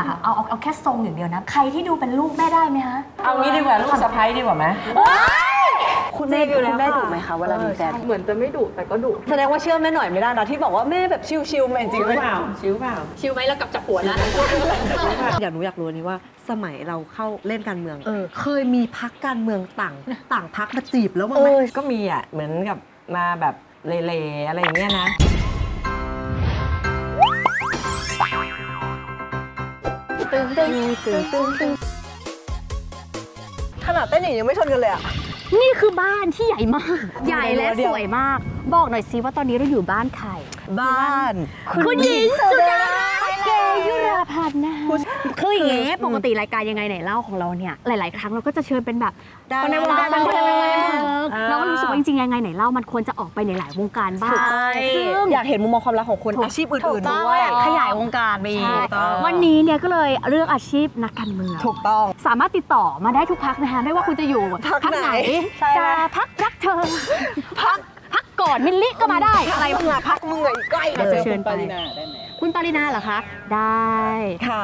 ค่ะเอาแค่ทรงอย่างเดียวนะใครที่ดูเป็นลูกแม่ได้ไหมคะเอางี้ดีกว่าลูกสะใภ้ดีกว่าไหมคุณแม่ดุไหมคะเวลามีแฟนเหมือนจะไม่ดุแต่ก็ดุแสดงว่าเชื่อแม่หน่อยไม่ได้นะที่บอกว่าแม่แบบชิวๆแม่จริงหรือเปล่าชิวไหมแล้วกับจับหัวนะอยากรู้นี้ว่าสมัยเราเข้าเล่นการเมืองเคยมีพรรคการเมืองต่างพรรคมาจีบแล้วมั้งไหมก็มีอ่ะเหมือนกับมาแบบเล่ๆอะไรอย่างเงี้ยนะตึงขนาดเต้นอย่างยังไม่ชนกันเลยอ่ะนี่คือบ้านที่ใหญ่มากใหญ่และสวยมากบอกหน่อยซิว่าตอนนี้เราอยู่บ้านใครบ้านคุณหญิงสุดาเกยุราพันธ์นะคะคืออย่างงี้ปกติรายการยังไงไหนเล่าของเราเนี่ยหลายๆครั้งเราก็จะเชิญเป็นแบบคนในวงการบันเทิงเราก็รู้สึกว่าจริงๆยังไงไหนเล่ามันควรจะออกไปในหลายวงการบ้างซึ่งอยากเห็นมุมมองความรักของคนอาชีพอื่นๆด้วยขยายวงการไปอีกวันนี้เนี่ยก็เลยเลือกอาชีพนักการเมืองถูกต้องสามารถติดต่อมาได้ทุกพรรคนะคะไม่ว่าคุณจะอยู่พรรคไหนจะพรรครักเธอพรรคก่อนมิลลิก็มาได้อะไรมึงอะพักมึงอะใกล้จะเชิญไปคุณปรินาเหรอคะได้ค่ะ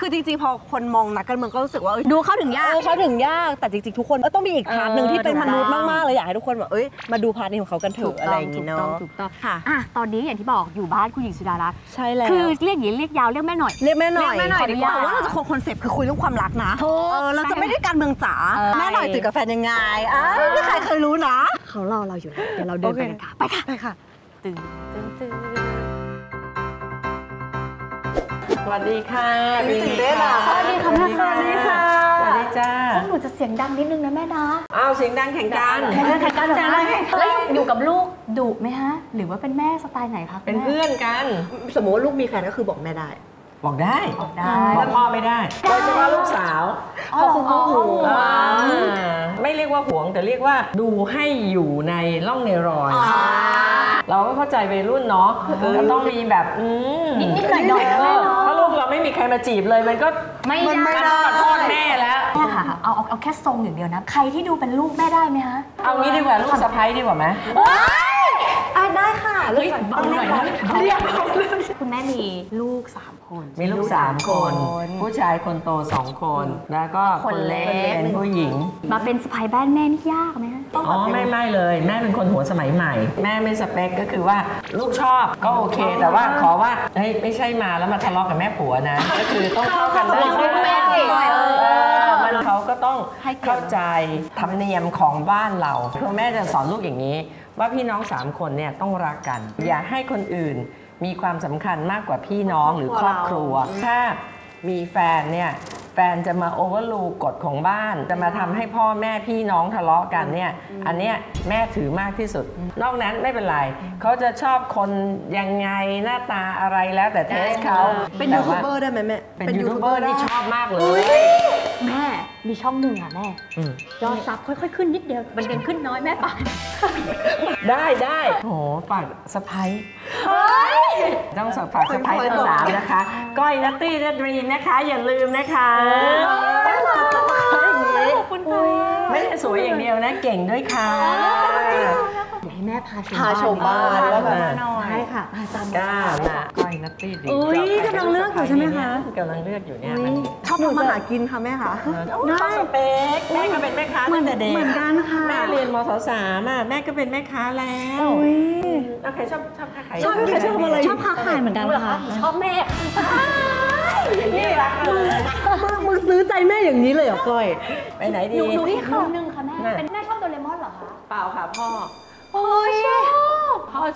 คือจริงๆพอคนมองนักการเมืองก็รู้สึกว่าดูเข้าถึงยากแต่จริงๆทุกคนต้องมีอีกพาร์ทหนึ่งที่เป็นมนุษย์มากๆเลยอยากให้ทุกคนแบบมาดูพาร์ทนี้ของเขากันเถอะอะไรอย่างงี้เนาะถูกต้องค่ะตอนนี้อย่างที่บอกอยู่บ้านคุณหญิงสุดารัตน์ใช่แล้วคือเรียกหญิงเรียกยาวเรียกแม่หน่อยดีกว่าว่าเราจะคอนเซ็ปต์คือคุยเรื่องความรักนะเราจะไม่ได้การเมืองจ๋าแม่หน่อยตื่นกับแฟนยังไงไม่ใครเคยรู้นะเขารอเราอยู่แล้วเดี๋ยวเราเดินไปกันค่ะไปค่ะตื่นสวัสดีค่ะตื่นเต้นอ่ะสวัสดีค่ะแม่สวัสดีค่ะสวัสดีจ้าหนูจะเสียงดังนิดนึงนะแม่นะเสียงดังแข่งกันแล้วอยู่กับลูกดุไหมฮะหรือว่าเป็นแม่สไตล์ไหนคะเป็นเพื่อนกันสมมติว่าลูกมีแฟนก็คือบอกแม่ได้บอกได้บอกพ่อไม่ได้โดยเฉพาะลูกสาวไม่เรียกว่าหวงแต่เรียกว่าดูให้อยู่ในร่องในรอยเราก็เข้าใจวัยรุ่นเนาะก็ต้องมีแบบนิดหน่อยถ้าลูกเราไม่มีใครมาจีบเลยมันก็ไม่ได้ขอโทษแม่แล้วแม่ค่ะเอาแค่ทรงอย่างเดียวนะใครที่ดูเป็นลูกแม่ได้ไหมคะเอางี้ดีกว่าลูกสะใภ้ดีกว่าไหมได้ค่ะลูกคุณแม่มีลูก3 คนมีลูก3 คนผู้ชายคนโต2 คนแล้วก็คนเล็กเป็นผู้หญิงมาเป็นสะใภ้บ้านแม่นี่ยากไหมคะไม่เลยแม่เป็นคนหัวสมัยใหม่แม่ไม่สเปคก็คือว่าลูกชอบก็โอเคแต่ว่าขอว่าไม่ใช่มาแล้วมาทะเลาะกับแม่ผัวนะก็คือต้องเข้ากันได้เขาก็ต้องเข้าใจธรรมเนียมของบ้านเราเพราะแม่จะสอนลูกอย่างนี้ว่าพี่น้อง3 คนเนี่ยต้องรักกันอย่าให้คนอื่นมีความสำคัญมากกว่าพี่น้องหรือครอบครัวถ้ามีแฟนเนี่ยแฟนจะมาโอเวอร์ลูกฎของบ้านจะมาทำให้พ่อแม่พี่น้องทะเลาะกันเนี่ยอันเนี้ยแม่ถือมากที่สุดนอกนั้นไม่เป็นไรเขาจะชอบคนยังไงหน้าตาอะไรแล้วแต่เทสเขาเป็นยูทูบเบอร์ได้ไหมแม่เป็นยูทูบเบอร์ที่ชอบมากเลยแม่มีช่องหนึ่งอ่ะแม่ยอดซับค่อยๆขึ้นนิดเดียวมันยังขึ้นน้อยแม่ป่ะได้โหฝากสะใภ้ต้องฝากสะใภ้ตัว3นะคะก้อยนัตตี้นัตรีนะคะอย่าลืมนะคะไม่ได้สวยอย่างเดียวนะเก่งด้วยค่ะเดี๋ยวให้แม่พาชมบ้านแล้วแบบใช่ค่ะก้อยนัตตี้ดีกำลังเลือกอยู่ใช่ไหมคะกำลังเลือกอยู่เนี่ยชอบทำมาหากินค่ะแม่คะชอบสเปคแม่ก็เป็นแม่ค้าตั้งแต่เด็กเหมือนกันค่ะแม่เรียนมศ.3แม่ก็เป็นแม่ค้าแล้วโอเคชอบค้าขายชอบอะไรชอบค้าขายเหมือนกันค่ะชอบแม่นี่รักเลยมึงซื้อใจแม่อย่างนี้เลยเหรอก้อยไปไหนดีหนูอีกคำนึงค่ะแม่เป็นแม่ชอบโดเรมอนเหรอคะเปล่าค่ะพ่อ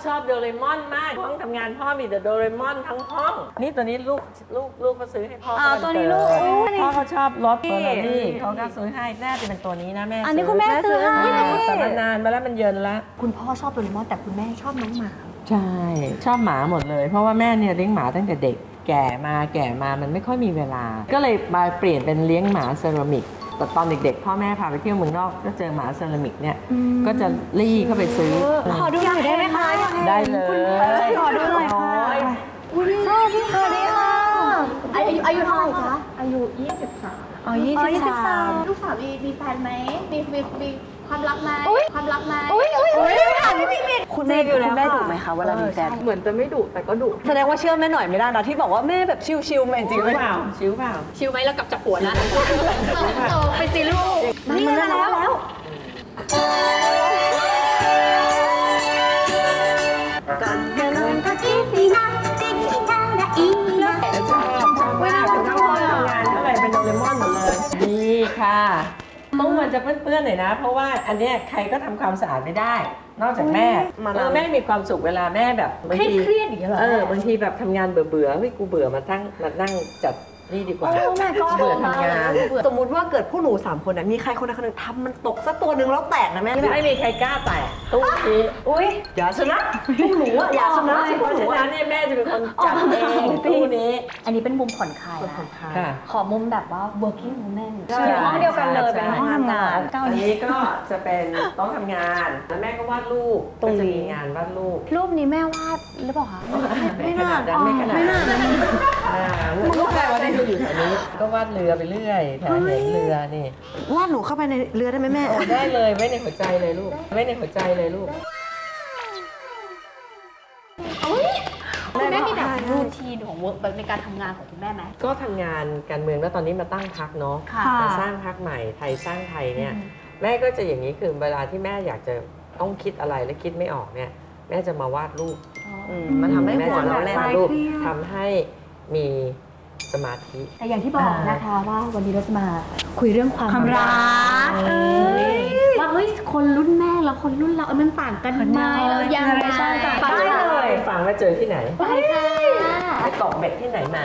ชอบโดเรมอนมากห้องทำงานพ่อมีแต่โดเรมอนทั้งห้องนี่ตัวนี้ลูกก็ซื้อให้พ่อตัวนี้ลูกพ่อเขาชอบรถเฟอร์รารี่เขาก็ซื้อให้น่าจะเป็นตัวนี้นะแม่อันนี้คุณแม่ซื้อให้แต่มันนานมาแล้วมันเยินแล้วคุณพ่อชอบโดเรมอนแต่คุณแม่ชอบน้องหมาใช่ชอบหมาหมดเลยเพราะว่าแม่เนี่ยเลี้ยงหมาตั้งแต่เด็กแก่มามันไม่ค่อยมีเวลาก็เลยมาเปลี่ยนเป็นเลี้ยงหมาเซรามิกแต่ตอนเด็กๆพ่อแม่พาไปเที่ยวเมืองนอกก็เจอหมาเซรามิกเนี่ยก็จะรีเข้าไปซื้อขอดูหน่อยได้ไหมคะได้เลยขอดูหน่อยค่ะสวัสดีค่ะอายุเท่าไหร่จ๊ะอายุ23 23ลูกสาวมีแฟนไหมมีค ความรักไหมความรักไหม คุณแม่ดุไหมคะเวลามีแฟน เหมือนจะไม่ดุแต่ก็ดุ แสดงว่าเชื่อแม่หน่อยไม่ได้นะที่บอกว่าแม่แบบชิวๆแม่จริง ชิว ไหม เปล่าชิวเปล่า ชิลไหมแล้วกลับจากผัวนะไปสิลูกนี่มาแล้ว ชอบมากทั้งห้องทำงานเท่าไหร่เป็นโดเรมอนหมดเลยดีค่ะต้องมันจะเปื้อนๆหน่อยนะเพราะว่าอันเนี้ยใครก็ทำความสะอาดไม่ได้ นอกจากแม่แม่มีความสุขเวลาแม่แบบบางที เครียดอย่างเงี้ยเหรอบางทีแบบทำงานเบื่อเฮ้ยกูเบื่อมานั่งจัดนี่ดีกว่าเบื่อทำงาน สมมุติว่าเกิดพวกหนู3คนมีใครคนใดคนหนึ่งทำมันตกสักตัวหนึ่งแล้วแตกนะแม่ ไม่มีใครกล้าแตะตู้นี้ อุ้ยอย่าชนะพวกหนูอะอย่าชนะ เพราะฉะนั้นเนี่ยแม่จะเป็นคนจัดเองตู้นี้ อันนี้เป็นมุมผ่อนคลายนะ ค่ะ ขอมุมแบบว่า working woman ใช่ อยู่ห้องเดียวกันเลยเป็นห้องทำงาน อันนี้ก็จะเป็นโต๊ะทำงานแล้วแม่ก็วาดรูปก็จะมีงานวาดรูป รูปนี้แม่วาดหรือเปล่าคะ ไม่ขนาดนั้นไม่ขนาดนั้นมันก็แปลว่าได้อยู่แถวนี้ก็วาดเรือไปเรื่อยแถวเห็นเรือนี่ วาดหนูเข้าไปในเรือได้ไหมแม่ ได้เลยไว้ในหัวใจเลยลูกไว้ในหัวใจเลยลูก คุณแม่มีแบบรูทีนของ work แบบในการทำงานของคุณแม่ไหม ก็ทำงานการเมืองแล้วตอนนี้มาตั้งพรรคเนาะ ค่ะ มาสร้างพรรคใหม่ไทยสร้างไทยเนี่ยแม่ก็จะอย่างนี้คือเวลาที่แม่อยากจะต้องคิดอะไรและคิดไม่ออกเนี่ยแม่จะมาวาดรูป มันทำให้หัวเรา แม่ แล่น จะวาดรูปทำให้มีสมาธิ แต่อย่างที่บอกนะคะว่าวันนี้เราจะมาคุยเรื่องความรักว่าเฮ้ยคนรุ่นแม่แล้วคนรุ่นเรามันต่างกันไหมเรายังไง ได้เลยฟังว่าเจอที่ไหน ไปค่ะ ไปตกเบ็ดที่ไหนมา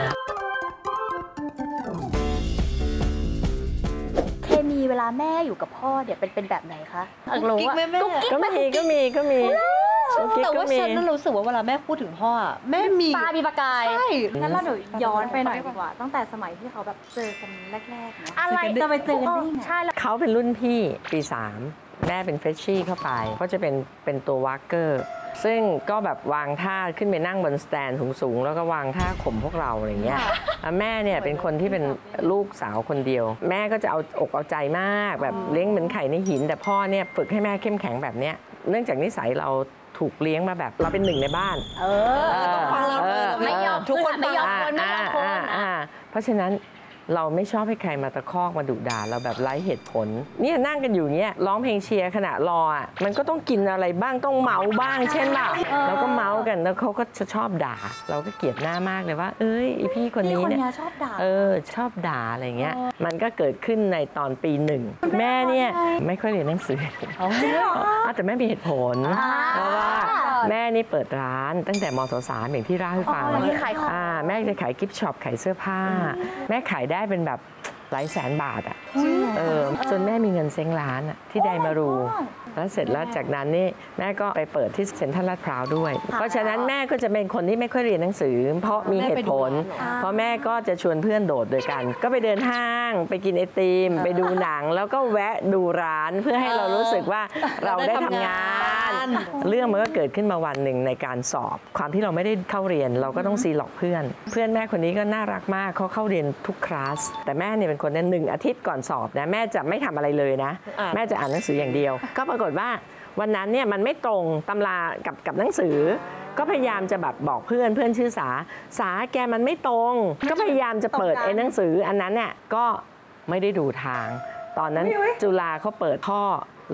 เคมีเวลาแม่อยู่กับพ่อเนี่ยเป็นแบบไหนคะอยากรู้ว่ากุ๊กกิ๊ก ก็มีกุ๊กกิ๊ก แต่ ก็ ว่า มี ฉันน่ะรู้สึกว่าเวลาแม่พูดถึงพ่ออะแม่มี ตามีประกาย ใช่ งั้นเราเดี๋ยวย้อนไปหน่อยดีกว่า ตั้งแต่สมัยที่เขาแบบเจอกันแรกๆนะ อะไร จะไปเจอกันได้ไง ใช่แล้ว เขาเป็นรุ่นพี่ปี 3 แม่เป็นเฟรชชี่เข้าไปก็จะเป็นตัววากเกอร์ซึ่งก็แบบวางท่าขึ้นไปนั่งบนสแตนสูงๆแล้วก็วางท่าข่มพวกเราอะไรเงี้ยแม่เนี่ยเป็นคนที่เป็นลูกสาวคนเดียว แม่ก็จะเอาอกเอาใจมากแบบเลี้ยงเหมือนไข่ในหิน แต่พ่อเนี่ยฝึกให้แม่เข้มแข็งแบบเนี้ยเนื่องจากนิสัยเราถูกเลี้ยงมาแบบเราเป็นหนึ่งในบ้าน ไม่ยอม ทุกคน ไม่ยอมคนไม่ยอมคน เพราะฉะนั้นเราไม่ชอบให้ใครมาตะคอกมาดุด่าเราแบบไร้เหตุผลเนี่ยนั่งกันอยู่เนี่ยร้องเพลงเชียร์ขณะรออ่ะมันก็ต้องกินอะไรบ้างต้องเมาบ้างเช่นแบบเราก็เมากันแล้วเขาก็จะชอบด่า เราก็เกลียดหน้ามากเลยว่า เอ้ยไอ้พี่คนนี้เนี่ย ชอบด่า ชอบด่าอะไรเงี้ยมันก็เกิดขึ้นในตอนปี 1แม่เนี่ยไม่ค่อยเรียนหนังสือแต่แม่มีเหตุผลเพราะว่าแม่นี่เปิดร้านตั้งแต่มศ.3อย่างที่เล่าให้ฟัง ที่ขายของ แม่จะขายกิฟต์ช็อปขายเสื้อผ้า แม่ขายได้เป็นแบบหลายแสนบาทอ่ะจนแม่มีเงินเซ้งร้านอ่ะที่ไดมารูแล้วเสร็จแล้วจากนั้นนี่แม่ก็ไปเปิดที่เซ็นทรัลลาดพร้าวด้วย เพราะฉะนั้นแม่ก็จะเป็นคนที่ไม่ค่อยเรียนหนังสือ เพราะมีเหตุผล เพราะแม่ก็จะชวนเพื่อนโดดด้วยกัน ก็ไปเดินห้างไปกินไอติมไปดูหนังแล้วก็แวะดูร้านเพื่อให้เรารู้สึกว่าเราได้ทำงาน เรื่องมันก็เกิดขึ้นมาวันหนึ่งในการสอบความที่เราไม่ได้เข้าเรียนเราก็ต้องซีล็อกเพื่อนแม่คนนี้ก็น่ารักมากเขาเข้าเรียนทุกคลาสแต่แม่เนี่ยเป็นคนนั้น1 อาทิตย์ก่อนสอบนะแม่จะไม่ทำอะไรเลยนะแม่จะอ่านหนังสืออย่างเดียวก็ปรากฏว่าวันนั้นเนี่ยมันไม่ตรงตำรากับหนังสือก็พยายามจะแบบบอกเพื่อนชื่อสาแกมันไม่ตรงก็พยายามจะเปิดไอ้หนังสืออันนั้นเนี่ยก็ไม่ได้ดูทางตอนนั้นจุฬาเขาเปิดท่อ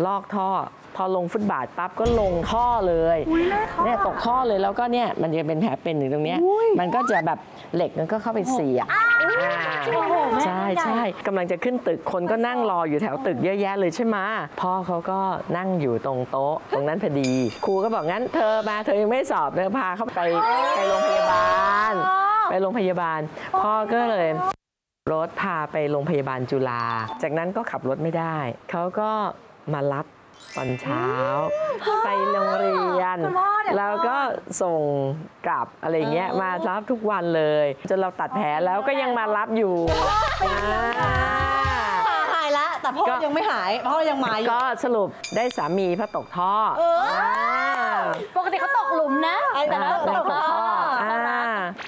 ลอกท่อพอลงฟุตบาทปั๊บก็ลงท่อเลยเนี่ยตกท่อเลยแล้วก็เนี่ยมันจะเป็นแผลเป็นอยู่ตรงเนี้ยมันก็จะแบบเหล็กมันก็เข้าไปเสียบใช่กำลังจะขึ้นตึกคนก็นั่งรออยู่แถวตึกเยอะแยะเลยใช่ไหมพ่อเขาก็นั่งอยู่ตรงโต๊ะตรงนั้นพอดีครูก็บอกงั้นเธอมาเธอยังไม่สอบเธอพาเขาไปโรงพยาบาลพ่อก็เลยรถพาไปโรงพยาบาลจุฬาจากนั้นก็ขับรถไม่ได้เขาก็มารับตอนเช้าไปโรงเรียนแล้วก็ส่งกลับอะไรเงี้ยมารับทุกวันเลยจนเราตัดแผลแล้วก็ยังมารับอยู่หายละแต่พ่อยังไม่หายพ่อยังมาอยู่ก็สรุปได้สามีเพราะตกท่อปกติเขาตกหลุมนะแต่เขาตกท่อ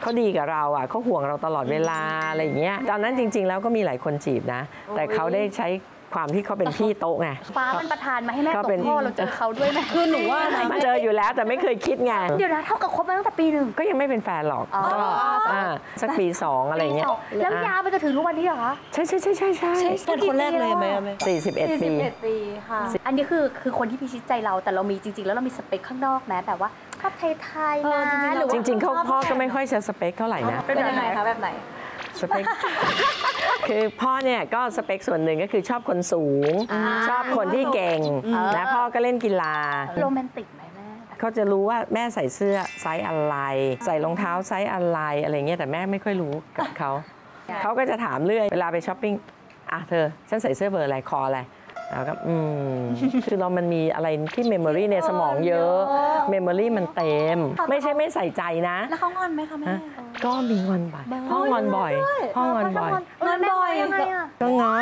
เขาดีกับเราอ่ะเขาห่วงเราตลอดเวลาอะไรอย่างเงี้ยตอนนั้นจริงๆแล้วก็มีหลายคนจีบนะแต่เขาได้ใช้ ความที่เขาเป็นพี่โต๊ะไง ฟ้ามันประทานมาให้แม่ ก็ ต เป็ ก น พ่อเราเจอเขาด้วยไหม คือหนูว่านะ เจออยู่แล้วแต่ไม่เคยคิดไง เดี๋ยวนะเท่ากับคบมาตั้งแต่ปีหนึ่ง ก็ยังไม่เป็นแฟนหรอก อ๋อ ก็สักปี 2อะไรเงี้ย แล้วยาวไปจนถึงทุกวันนี้เหรอคะ ใช่ใช่ใช่ใช่ใช่ เป็นคนแรกเลยไหมแม่ 41 ปี 41 ปีค่ะ อันนี้คือคนที่พิชิตใจเราแต่เรามีจริง ๆ แล้วเรามีสเปคข้างนอกนะแบบว่าชอบไทยๆนะหรือว่า จริงๆเขาพ่อก็ไม่ค่อยจะสเปคเท่าไหร่นะ เป็นแบบไหนคะแบบไหน สเปค คือพ่อเนี่ยก็สเปคส่วนหนึ่งก็คือชอบคนสูง ชอบคนที่เก่งนะพ่อก็เล่นกีฬา โรแมนติกไหมแม่ เขาจะรู้ว่าแม่ใส่เสื้อไซส์อะไร ใส่รองเท้าไซส์อะไรอะไรเงี้ยแต่แม่ไม่ค่อยรู้กับเขา เขาก็จะถามเรื่อยเวลาไปช้อปปิ้งอ่ะเธอฉันใส่เสื้อเบอร์อะไรคออะไรแล้วก็คือเรามันมีอะไรที่เมมโมรีในสมองเยอะเมมโมรีมันเต็ม ไม่ใช่ไม่ใส่ใจนะ แล้วเขางอนไหมคะแม่ ก็มีงอนบ่อยพ่องอนบ่อยพ่องอนบ่อย งอนบ่อยยังไงอะ ก็ง้อ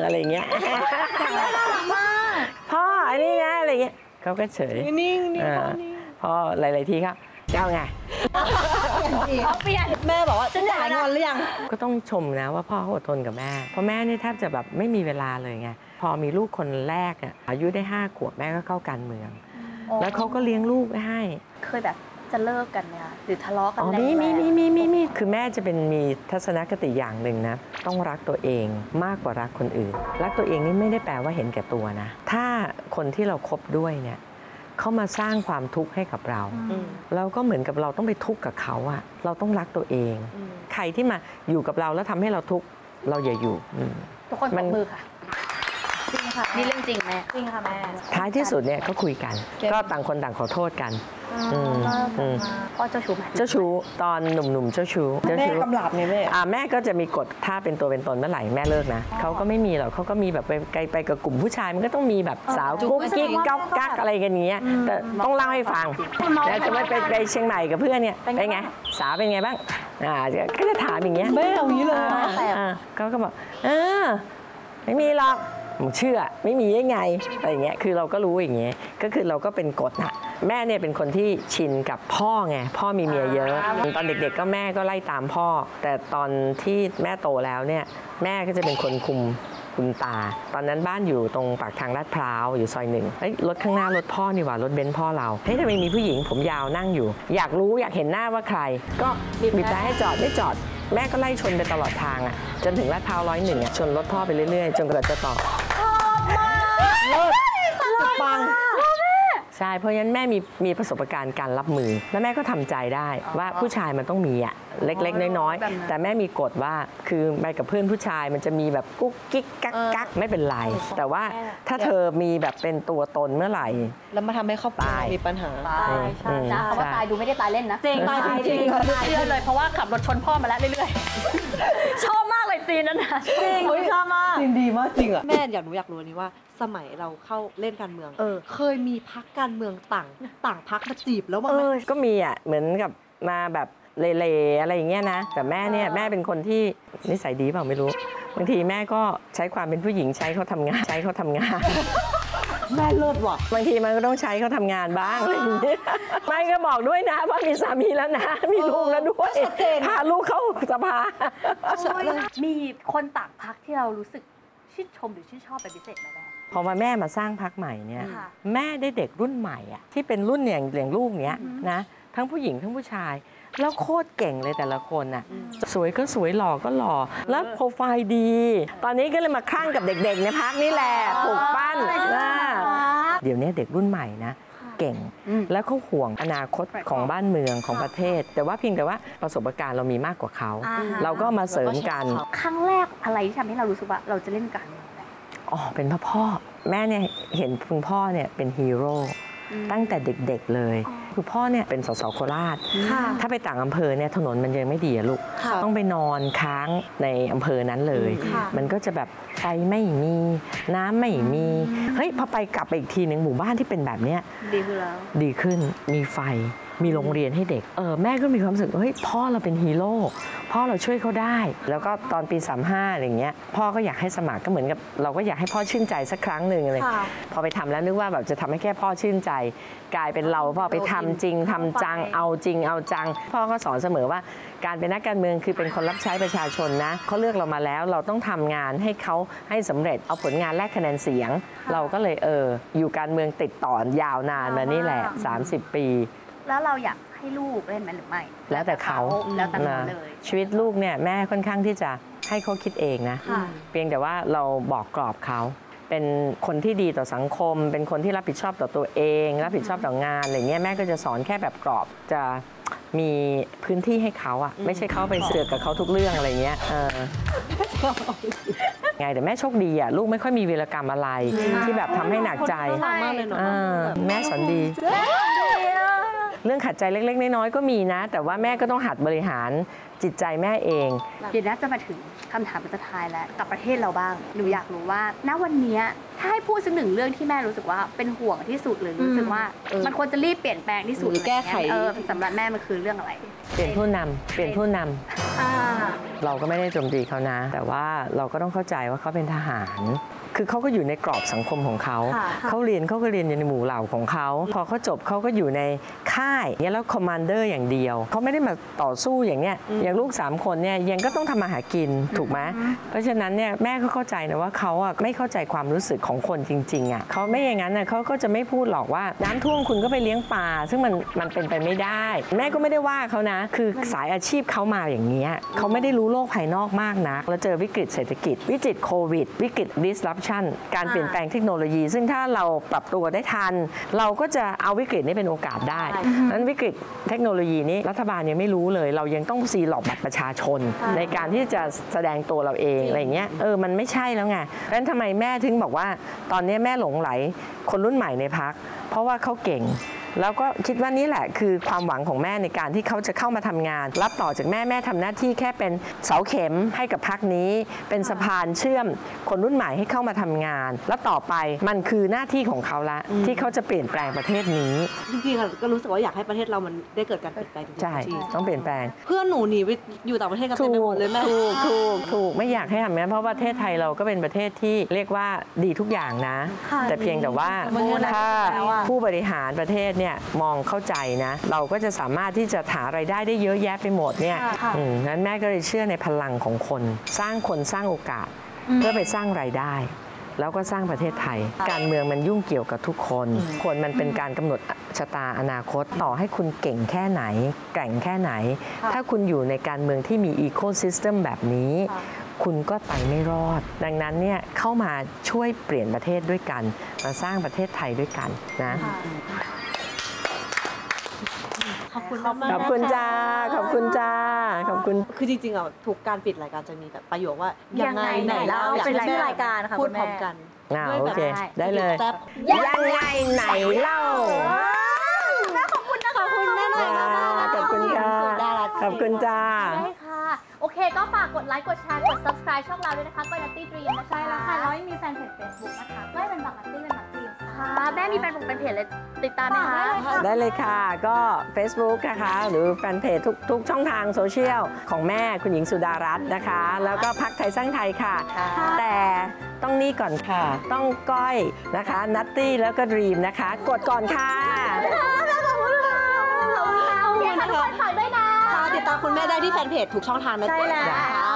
อะไรเงี้ยพ่ออันนี้นะอะไรเงี้ยเขาก็เฉย นิ่ง พอหลายๆทีครับเจ้าไง เขาเปลี่ยน แม่บอกว่าจะหายงอนหรือยัง ก็ต้องชมนะว่าพ่อเขาอดทนกับแม่เพราะแม่นี่แทบจะแบบไม่มีเวลาเลยไงพอมีลูกคนแรกอ่ะอายุได้5 ขวบแม่ก็เข้าการเมือง แล้วเขาก็เลี้ยงลูกไว้ให้ เคยแบบจะเลิกกันเนี่ยหรือทะเลาะกัน อ๋อ แรงๆ มีคือแม่จะเป็นมีทัศนคติอย่างหนึ่งนะต้องรักตัวเองมากกว่ารักคนอื่นรักตัวเองนี่ไม่ได้แปลว่าเห็นแก่ตัวนะถ้าคนที่เราคบด้วยเนี่ยเขามาสร้างความทุกข์ให้กับเราเราก็เหมือนกับเราต้องไปทุกข์กับเขาอะเราต้องรักตัวเอง ใครที่มาอยู่กับเราแล้วทำให้เราทุกข์เราอย่าอยู่ ทุกคนปรบมือค่ะ จริงค่ะ นี่เรื่องจริงแม่ จริงค่ะแม่ ท้ายที่สุดเนี่ยก็คุยกัน ก็ต่างคนต่างขอโทษกันอืม พ่อเจ้าชู้ไหม เจ้าชู้ตอนหนุ่มๆเจ้าชู้ แม่กำลับไงแม่ แม่ก็จะมีกฎถ้าเป็นตัวเป็นตนเมื่อไหร่แม่เลิกนะเขาก็ไม่มีหรอกเขาก็มีแบบไปกับกลุ่มผู้ชายมันก็ต้องมีแบบสาวกุ๊กกิ๊กก๊อกกักอะไรกันอย่างเงี้ยแต่ต้องเล่าให้ฟังแล้วจะไม่ไปเชียงใหม่กับเพื่อนเนี่ยเป็นไงสาวเป็นไงบ้างก็จะถามอย่างเงี้ย แม่เอางี้เลย เขาก็บอกไม่มีหรอกมึงเชื่อไม่มีได้ไงอะไรอย่างเงี้ยคือเราก็รู้อย่างเงี้ยก็คือเราก็เป็นกฎนะแม่เนี่ยเป็นคนที่ชินกับพ่อไงพ่อมีเมียเยอะตอนเด็กๆก็แม่ก็ไล่ตามพ่อแต่ตอนที่แม่โตแล้วเนี่ยแม่ก็จะเป็นคนคุมคุณตาตอนนั้นบ้านอยู่ตรงปากทางลาดพร้าวอยู่ซอย1รถข้างหน้ารถพ่อนี่หว่ารถเบนซ์พ่อเราทำไมมีผู้หญิงผมยาวนั่งอยู่อยากรู้อยากเห็นหน้าว่าใครก็บีบแต่ให้จอดไม่จอดแม่ก็ไล่ชนไปตลอดทางอ่ะจนถึงลาดพร้าว101ชนรถพ่อไปเรื่อยๆจนกว่าจะต่อปังใช่เพราะฉะนั้นแม่มีประสบการณ์การรับมือแล้วแม่ก็ทำใจได้ว่าผู้ชายมันต้องมีอ่ะเล็กๆน้อยๆแต่แม่มีกฎว่าคือไปกับเพื่อนผู้ชายมันจะมีแบบกุ๊กกิ๊กกักกักไม่เป็นไรแต่ว่าถ้าเธอมีแบบเป็นตัวตนเมื่อไหร่ แล้วมาทำให้ครอบครัว ตาย มีปัญหา ตายใช่นะเพราะว่าตายดูไม่ได้ตายเล่นนะ จริง ตายจริง เชื่อเลยเพราะว่าขับรถชนพ่อมาแล้วเรื่อยๆ ชอบมากเลยซีนนั้นนะ จริงชอบมาก จริงดีมากจริงอ่ะแม่อยากรู้อันนี้ว่าสมัยเราเข้าเล่นการเมืองเคยมีพรรคการเมืองต่างพรรคมาจีบแล้วบ้างไหม ก็มีอ่ะเหมือนกับมาแบบเล่ๆอะไรอย่างเงี้ยนะแต่แม่เนี่ยแม่เป็นคนที่นิสัยดีเปล่าไม่รู้บางทีแม่ก็ใช้ความเป็นผู้หญิงใช้เขาทำงานแม่เลิศว่ะ บางทีมันก็ต้องใช้เขาทำงานบ้างอะไรอย่างเงี้ยไม่ก็บอกด้วยนะว่ามีสามีแล้วนะมีลูกแล้วด้วยพาลูกเข้าสภา มีคนต่างพักที่เรารู้สึกชื่นชมหรือชื่นชอบเป็นพิเศษไหมแม่ พอมาแม่มาสร้างพรรคใหม่เนี่ย ค่ะ แม่ได้เด็กรุ่นใหม่อะที่เป็นรุ่นอย่างลูกเนี้ยนะทั้งผู้หญิงทั้งผู้ชาย แล้วโคตรเก่งเลยแต่ละคนน่ะสวยก็สวยหล่อก็หล่อแล้วโปรไฟล์ดี ตอนนี้ก็เลยมาคลั่งกับเด็กๆในพรรคนี่แหละปลูกปั้นเดี๋ยวนี้เด็กรุ่นใหม่นะเก่งแล้วเขาห่วงอนาคตของบ้านเมืองของประเทศ แต่ว่าเพียงแต่ว่าประสบการณ์เรามีมากกว่าเขา เราก็มาเสริมกัน ครั้งแรกอะไรที่ทำให้เรารู้สึกว่าเราจะเล่นการเมืองได้ อ๋อเป็นพ่อแม่เนี่ยเห็นคุณพ่อเนี่ยเป็นฮีโร่ตั้งแต่เด็กๆเลยคือพ่อเนี่ยเป็นสสโคราชถ้าไปต่างอำเภอเนี่ยถนนมันยังไม่ดีอะลูกต้องไปนอนค้างในอำเภอนั้นเลย มันก็จะแบบไฟไม่มีน้ำไม่มีเฮ้ยพอไปกลับไปอีกทีหนึ่งหมู่บ้านที่เป็นแบบเนี้ย ดีขึ้นแล้ว ดีขึ้นมีไฟ มีโรงเรียนให้เด็กแม่ก็มีความรู้สึกเฮ้ยพ่อเราเป็นฮีโร่พ่อเราช่วยเขาได้แล้วก็ตอนปี35อะไรเงี้ยพ่อก็อยากให้สมัครก็เหมือนกับเราก็อยากให้พ่อชื่นใจสักครั้งหนึ่งเลยพอไปทำแล้วนึกว่าแบบจะทำให้แค่พ่อชื่นใจกลายเป็นเราพ่อไปทำจริงทำจังเอาจริงเอาจังพ่อก็สอนเสมอว่าการเป็นนักการเมืองคือเป็นคนรับใช้ประชาชนนะเขาเลือกเรามาแล้วเราต้องทำงานให้เขาให้สำเร็จเอาผลงานแลกคะแนนเสียงเราก็เลยอยู่การเมืองติดต่อยาวนานมานี่แหละ30 ปีแล้วเราอยากให้ลูกเล่นไหมหรือไม่แล้วแต่เขาแล้วแต่เขาเลยชีวิตลูกเนี่ยแม่ค่อนข้างที่จะให้เขาคิดเองนะเพียงแต่ว่าเราบอกกรอบเขาเป็นคนที่ดีต่อสังคมเป็นคนที่รับผิดชอบต่อตัวเองรับผิดชอบต่องานอะไรเงี้ยแม่ก็จะสอนแค่แบบกรอบจะมีพื้นที่ให้เขาอะไม่ใช่เขาไปเสือกกับเขาทุกเรื่องอะไรเงี้ยไงแต่แม่โชคดีอะลูกไม่ค่อยมีวีรกรรมอะไรที่แบบทำให้หนักใจแม่สอนดีเรื่องขัดใจเล็กๆน้อยๆก็มีนะแต่ว่าแม่ก็ต้องหัดบริหารจิตใจแม่เองเดี๋ยวน่าจะมาถึงคำถามสุดท้ายแล้วกับประเทศเราบ้างหนูอยากรู้ว่าณวันนี้ถ้าให้พูดสักหนึ่งเรื่องที่แม่รู้สึกว่าเป็นห่วงที่สุดหรือรู้สึกว่ามันควรจะรีบเปลี่ยนแปลงที่สุดแก้ไขสำหรับแม่มันคือเรื่องอะไรเปลี่ยนผู้นำเราก็ไม่ได้โจมตีเขานะแต่ว่าเราก็ต้องเข้าใจว่าเขาเป็นทหารคือเขาก็อยู่ในกรอบสังคมของเขาเขาเรียนอยู่ในหมู่เหล่าของเขาพอเขาจบเขาก็อยู่ในค่ายเนี่ยแล้วคอมมานเดอร์อย่างเดียวเขาไม่ได้มาต่อสู้อย่างเนี้ยอย่างลูก3 คนเนี่ยยังก็ต้องทำมาหากินถูกไหมเพราะฉะนั้นเนี่ยแม่ก็เข้าใจนะว่าเขาอ่ะไม่เข้าใจความรู้สึกของคนจริงๆอ่ะเขาไม่อย่างนั้นน่ะเขาก็จะไม่พูดหรอกว่าน้ำท่วมคุณก็ไปเลี้ยงปลาซึ่งมันเป็นไปไม่ได้แม่ก็ไม่ได้ว่าเขานะคือสายอาชีพเขามาอย่างเงี้ยเขาไม่ได้รู้โลกภายนอกมากนักแล้วเจอวิกฤตเศรษฐกิจวิกฤตโควิดวิกฤต disruption การเปลี่ยนแปลงเทคโนโลยีซึ่งถ้าเราปรับตัวได้ทันเราก็จะเอาวิกฤตนี้เป็นโอกาสได้นั้นวิกฤตเทคโนโลยีนี้รัฐบาลยังไม่รู้เลยเรายังต้องซีหลอกบัตรประชาชนในการที่จะแสดงตัวเราเองอะไรเงี้ยมันไม่ใช่แล้วไงเพราะฉะนั้นทำไมแม่ถึงบอกว่าตอนนี้แม่หลงไหลคนรุ่นใหม่ในพรรคเพราะว่าเขาเก่งแล้วก็คิดว่านี่แหละคือความหวังของแม่ในการที่เขาจะเข้ามาทำงานรับต่อจากแม่ทำหน้าที่แค่เป็นเสาเข็มให้กับพรรคนี้เป็นสะพานเชื่อมคนรุ่นใหม่ให้เข้ามาทำงานแล้วต่อไปมันคือหน้าที่ของเขาละที่เขาจะเปลี่ยนแปลงประเทศนี้จริงๆก็รู้สึกว่าอยากให้ประเทศเรามันได้เกิดการเปลี่ยนแปลงใช่ต้องเปลี่ยนแปลงเพื่อนหนูหนีไปอยู่ต่างประเทศกันเต็มไปหมดเลยแม่ถูกไม่อยากให้ทำนั้นเพราะประเทศไทยเราก็เป็นประเทศที่เรียกว่าดีทุกอย่างนะแต่เพียงแต่ว่าถ้าผู้บริหารประเทศเนี่ยมองเข้าใจนะเราก็จะสามารถที่จะหารายได้ได้เยอะแยะไปหมดเนี่ยนั้นแม่ก็เลยเชื่อในพลังของคนสร้างคนสร้างโอกาสเพื่อไปสร้างรายได้แล้วก็สร้างประเทศไทยการเมืองมันยุ่งเกี่ยวกับทุกคนมันเป็นการกำหนดชะตาอนาคตต่อให้คุณเก่งแค่ไหนแกร่งแค่ไหนถ้าคุณอยู่ในการเมืองที่มีอีโคซิสเต็มแบบนี้คุณก็ไปไม่รอดดังนั้นเนี่ยเข้ามาช่วยเปลี่ยนประเทศด้วยกันมาสร้างประเทศไทยด้วยกันนะขอบคุณมากขอบคุณจ้าขอบคุณจ้าขอบคุณคือจริงๆอ่ะทุกการปิดรายการจะมีแบบประโยคว่ายังไงไหนเล่าเป็นชื่อรายการค่ะพูดพร้อมกันโอเคได้เลยยังไงไหนเล่าขอบคุณนะคะขอบคุณแม่หน่อยขอบคุณจ้าขอบคุณจ้าได้ค่ะโอเคก็ฝากกดไลค์กดแชร์กด subscribe ช่องเราด้วยนะคะก้อยนัตตี้ดรีมนะคะใช่แล้วค่ะแล้วมีแฟนเพจ Facebook นะคะก้อยเป็นบักนัตตี้เป็นบักดรีมค่ะแม่มีแฟนเพจเลยติดตามไหมคะได้เลยค่ะก็ Facebook นะคะหรือแฟนเพจทุกช่องทางโซเชียลของแม่คุณหญิงสุดารัตน์นะคะแล้วก็พรรคไทยสร้างไทยค่ะแต่ต้องนี่ก่อนค่ะต้องก้อยนะคะนัตตี้แล้วก็ดรีมนะคะกดก่อนค่ะฝากด้วยนะติดตามคุณแม่ได้ที่แฟนเพจทุกช่องทางนะใช่แล้ว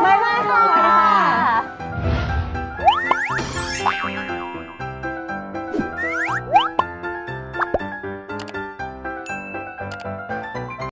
บ๊ายบายค่ะ